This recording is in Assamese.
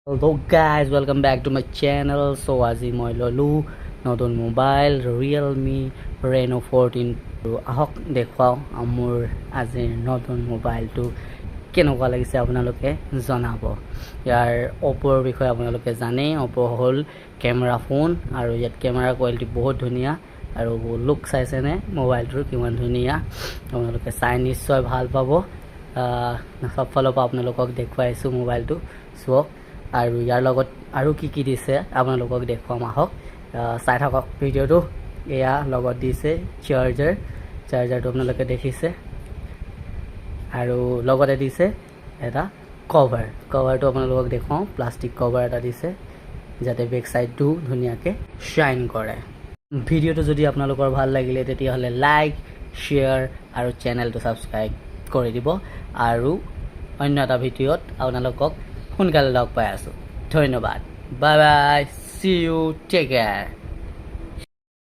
Hello guys, welcome back to my channel. So আজি মই ললো নতুন মোবাইল Realme Reno 14 আহক দেখুৱাও মোৰ আজি নতুন মোবাইলটো কেনেকুৱা লাগিছে আপোনালোকে জনাব ইয়াৰ Oppo বিষয়ে আপোনালোকে জানে Oppo হল ক্যামেৰা ফোন আৰু ইয়াত ক্যামেৰা কোৱালিটি বহুত ধুনিয়া আৰু লুক চাইছেনে মোবাইলটোৰ কিমান ধুনিয়া আপোনালোকে চাই নিশ্চয় ভাল পাব সব ফালৰ পৰা আপোনালোকক দেখুৱাইছো মোবাইলটো সো আৰু ইয়াৰ লগত আৰু কি দিছে আপোনালোকক দেখুৱাম আহক চাই থাকক ভিডিওটো এয়া লগত দিছে চাৰ্জাৰটো আপোনালোকে দেখিছে আৰু লগতে দিছে এটা কভাৰটো আপোনালোকক দেখুৱাও প্লাষ্টিক কভাৰ এটা দিছে যাতে বেক সাইডটো ধুনিয়াকে শাইন কৰে ভিডিওটো যদি আপোনালোকৰ ভাল লাগিলে তেতিয়া হলে লাইক শেয়াৰ আৰু চেনেলটো সাবস্ক্ৰাইব কৰি দিব আৰু অন্য এটা ভিডিওত আপোনালোকক সোনকালে লগ পাই আছো ধন্যবাদ bye bye see you take care